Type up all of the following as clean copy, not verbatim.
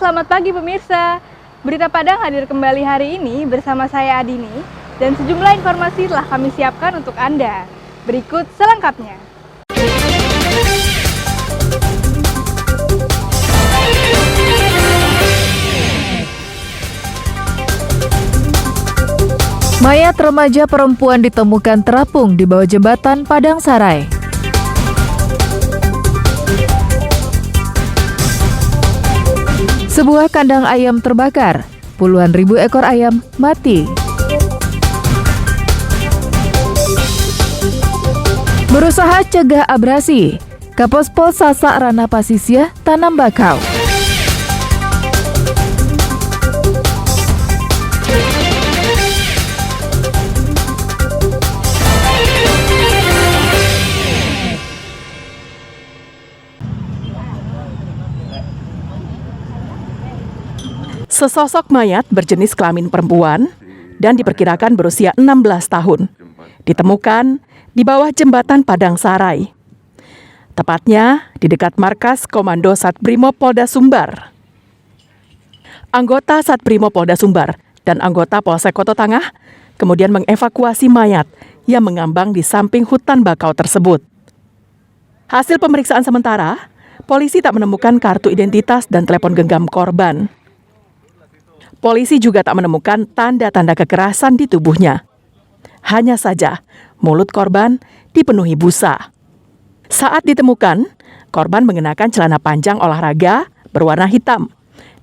selamat pagi pemirsa. Berita Padang hadir kembali hari ini bersama saya Adini dan sejumlah informasi telah kami siapkan untuk Anda. Berikut selengkapnya. Mayat remaja perempuan ditemukan terapung di bawah jembatan Padang Sarai. Sebuah kandang ayam terbakar, puluhan ribu ekor ayam mati. Berusaha cegah abrasi, Kapospol Sasak Rana Pasisya tanam bakau. Sesosok mayat berjenis kelamin perempuan dan diperkirakan berusia 16 tahun ditemukan di bawah jembatan Padang Sarai. Tepatnya di dekat markas Komando Satbrimob Polda Sumbar. Anggota Satbrimob Polda Sumbar dan anggota Polsek Koto Tangah kemudian mengevakuasi mayat yang mengambang di samping hutan bakau tersebut. Hasil pemeriksaan sementara, polisi tak menemukan kartu identitas dan telepon genggam korban. Polisi juga tak menemukan tanda-tanda kekerasan di tubuhnya. Hanya saja, mulut korban dipenuhi busa. Saat ditemukan, korban mengenakan celana panjang olahraga berwarna hitam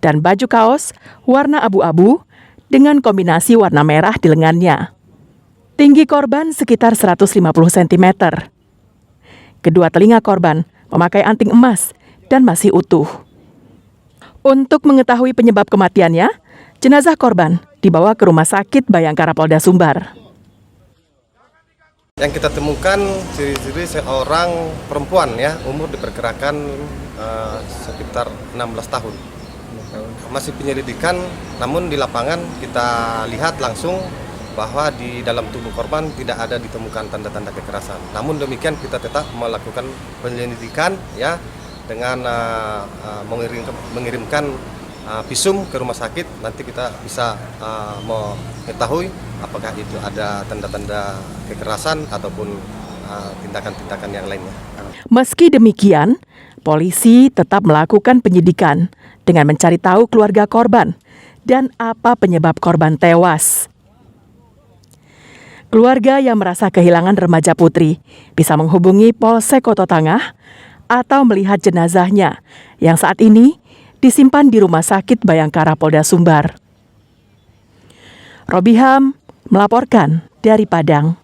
dan baju kaos warna abu-abu dengan kombinasi warna merah di lengannya. Tinggi korban sekitar 150 cm. Kedua telinga korban memakai anting emas dan masih utuh. Untuk mengetahui penyebab kematiannya, jenazah korban dibawa ke Rumah Sakit Bayangkara Polda Sumbar. Yang kita temukan ciri-ciri seorang perempuan ya, umur diperkirakan sekitar 16 tahun. Masih penyelidikan, namun di lapangan kita lihat langsung bahwa di dalam tubuh korban tidak ada ditemukan tanda-tanda kekerasan. Namun demikian kita tetap melakukan penyelidikan ya dengan mengirimkan visum ke rumah sakit. Nanti kita bisa mengetahui apakah itu ada tanda-tanda kekerasan ataupun tindakan-tindakan yang lainnya. Meski demikian, polisi tetap melakukan penyidikan dengan mencari tahu keluarga korban dan apa penyebab korban tewas. Keluarga yang merasa kehilangan remaja putri bisa menghubungi Polsek Koto Tangah atau melihat jenazahnya yang saat ini disimpan di Rumah Sakit Bayangkara Polda Sumbar. Robiham melaporkan dari Padang.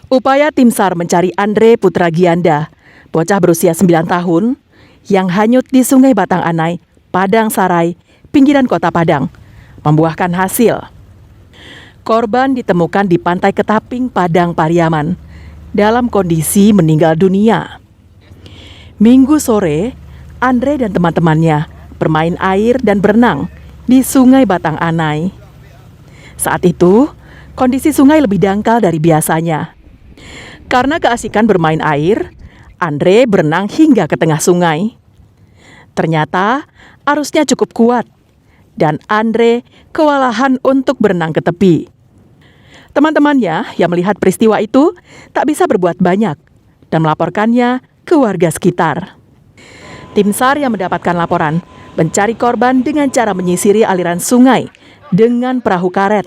Upaya tim SAR mencari Andre Putra Gianda, bocah berusia 9 tahun, yang hanyut di Sungai Batang Anai, Padang Sarai, pinggiran kota Padang, membuahkan hasil. Korban ditemukan di Pantai Ketaping, Padang Pariaman, dalam kondisi meninggal dunia. Minggu sore, Andre dan teman-temannya bermain air dan berenang di Sungai Batang Anai. Saat itu, kondisi sungai lebih dangkal dari biasanya. Karena keasikan bermain air, Andre berenang hingga ke tengah sungai. Ternyata arusnya cukup kuat dan Andre kewalahan untuk berenang ke tepi. Teman-temannya yang melihat peristiwa itu tak bisa berbuat banyak dan melaporkannya ke warga sekitar. Tim SAR yang mendapatkan laporan mencari korban dengan cara menyisiri aliran sungai dengan perahu karet.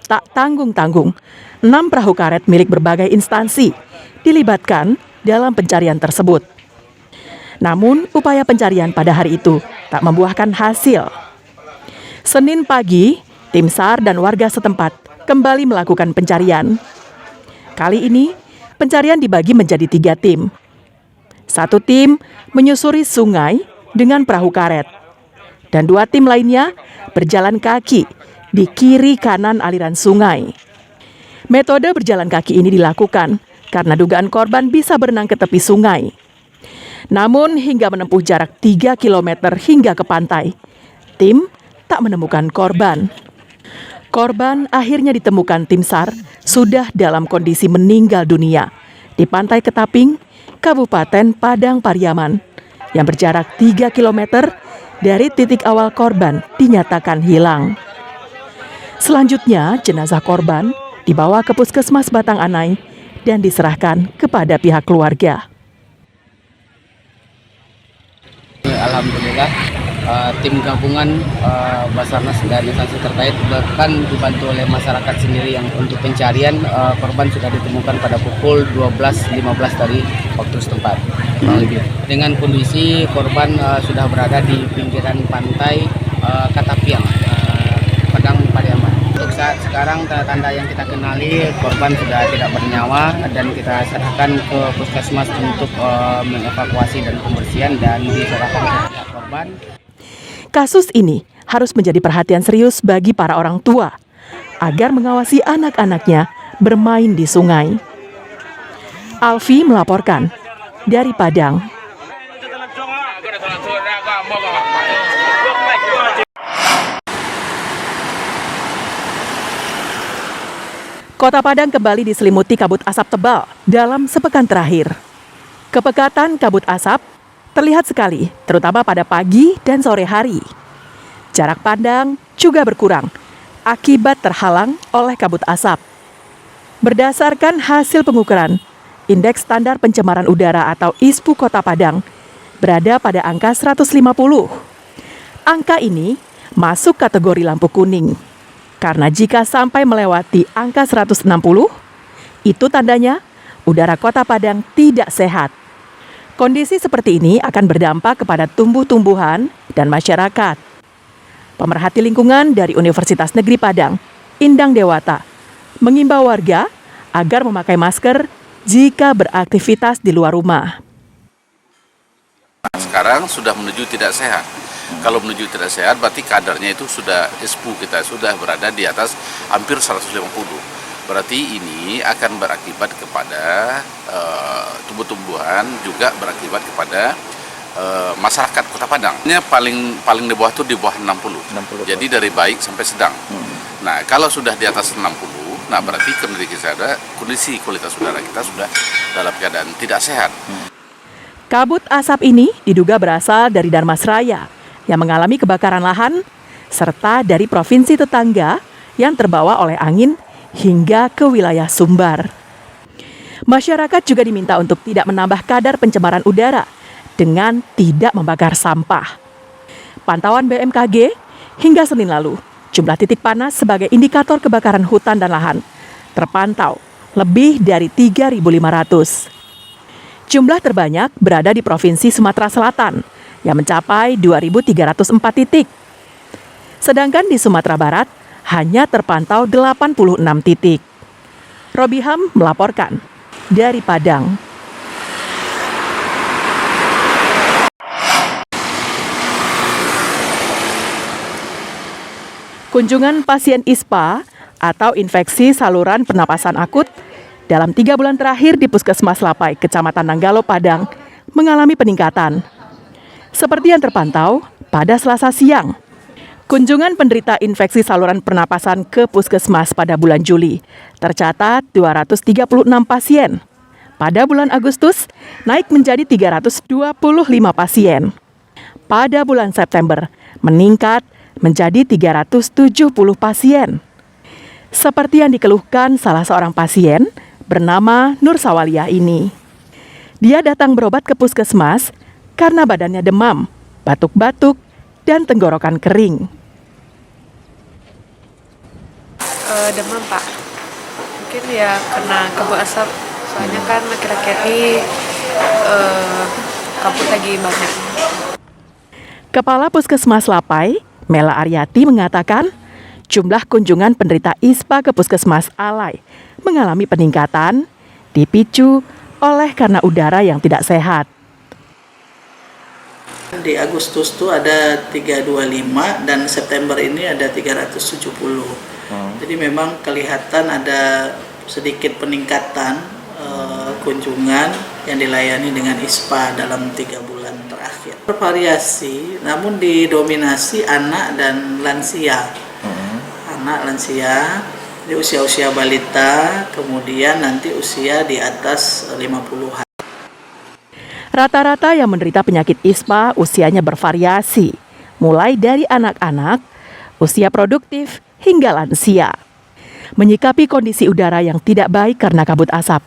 Tak tanggung-tanggung, 6 perahu karet milik berbagai instansi dilibatkan dalam pencarian tersebut. Namun, upaya pencarian pada hari itu tak membuahkan hasil. Senin pagi, tim SAR dan warga setempat kembali melakukan pencarian. Kali ini, pencarian dibagi menjadi 3 tim. 1 tim menyusuri sungai dengan perahu karet, dan 2 tim lainnya berjalan kaki di kiri kanan aliran sungai. Metode berjalan kaki ini dilakukan karena dugaan korban bisa berenang ke tepi sungai. Namun hingga menempuh jarak 3 km hingga ke pantai, tim tak menemukan korban. Korban akhirnya ditemukan tim SAR sudah dalam kondisi meninggal dunia di Pantai Ketaping, Kabupaten Padang Pariaman, yang berjarak 3 km dari titik awal korban dinyatakan hilang. Selanjutnya, jenazah korban dibawa ke Puskesmas Batang Anai dan diserahkan kepada pihak keluarga. Alhamdulillah, tim gabungan Basarnas dan instansi terkait bahkan dibantu oleh masyarakat sendiri yang untuk pencarian korban sudah ditemukan pada pukul 12.15 dari waktu setempat. Dengan kondisi korban sudah berada di pinggiran pantai Katapiang, Padang Pariaman. Untuk saat sekarang tanda-tanda yang kita kenali, korban sudah tidak bernyawa dan kita serahkan ke puskesmas untuk mengevakuasi dan pembersihan dan diserahkan ke pihak korban. Kasus ini harus menjadi perhatian serius bagi para orang tua agar mengawasi anak-anaknya bermain di sungai. Alfi melaporkan dari Padang. Kota Padang kembali diselimuti kabut asap tebal dalam sepekan terakhir. Kepekatan kabut asap terlihat sekali, terutama pada pagi dan sore hari. Jarak pandang juga berkurang akibat terhalang oleh kabut asap. Berdasarkan hasil pengukuran, Indeks Standar Pencemaran Udara atau ISPU Kota Padang berada pada angka 150. Angka ini masuk kategori lampu kuning. Karena jika sampai melewati angka 160, itu tandanya udara Kota Padang tidak sehat. Kondisi seperti ini akan berdampak kepada tumbuh-tumbuhan dan masyarakat. Pemerhati lingkungan dari Universitas Negeri Padang, Indang Dewata, mengimbau warga agar memakai masker jika beraktivitas di luar rumah. Sekarang sudah menuju tidak sehat. Kalau menuju tidak sehat berarti kadarnya itu sudah ISPU kita sudah berada di atas hampir 150. Berarti ini akan berakibat kepada tumbuh-tumbuhan, juga berakibat kepada masyarakat Kota Padang. Ini paling di bawah itu di bawah 60. Jadi dari baik sampai sedang. Nah, kalau sudah di atas 60, nah berarti kondisi kualitas udara kita sudah dalam keadaan tidak sehat. Kabut asap ini diduga berasal dari Darmasraya yang mengalami kebakaran lahan, serta dari provinsi tetangga yang terbawa oleh angin hingga ke wilayah Sumbar. Masyarakat juga diminta untuk tidak menambah kadar pencemaran udara dengan tidak membakar sampah. Pantauan BMKG hingga Senin lalu, jumlah titik panas sebagai indikator kebakaran hutan dan lahan terpantau lebih dari 3.500. Jumlah terbanyak berada di Provinsi Sumatera Selatan yang mencapai 2.304 titik. Sedangkan di Sumatera Barat hanya terpantau 86 titik. Robiham melaporkan dari Padang. Kunjungan pasien ISPA atau infeksi saluran pernapasan akut dalam 3 bulan terakhir di Puskesmas Lapai, Kecamatan Nanggalo, Padang mengalami peningkatan. Seperti yang terpantau pada Selasa siang, kunjungan penderita infeksi saluran pernapasan ke Puskesmas pada bulan Juli tercatat 236 pasien. Pada bulan Agustus, naik menjadi 325 pasien. Pada bulan September, meningkat menjadi 370 pasien. Seperti yang dikeluhkan salah seorang pasien bernama Nur Sawaliyah ini. Dia datang berobat ke Puskesmas karena badannya demam, batuk-batuk, dan tenggorokan kering. Demam, Pak. Mungkin ya karena kabut asap. Soalnya kan akhir-akhir ini kabut lagi banyak. Kepala Puskesmas Lapai, Mela Aryati mengatakan, jumlah kunjungan penderita ISPA ke Puskesmas Alai mengalami peningkatan dipicu oleh karena udara yang tidak sehat. Di Agustus tuh ada 325 dan September ini ada 370. Jadi memang kelihatan ada sedikit peningkatan kunjungan yang dilayani dengan ISPA dalam 3 bulan terakhir. Bervariasi, namun didominasi anak dan lansia. anak lansia, di usia-usia balita, kemudian nanti usia di atas 50-an. Rata-rata yang menderita penyakit ISPA usianya bervariasi, mulai dari anak-anak, usia produktif, hingga lansia. Menyikapi kondisi udara yang tidak baik karena kabut asap,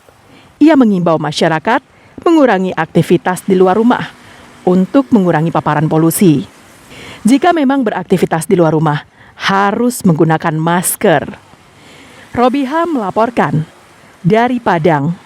ia mengimbau masyarakat mengurangi aktivitas di luar rumah untuk mengurangi paparan polusi. Jika memang beraktivitas di luar rumah, harus menggunakan masker. Robiham melaporkan dari Padang.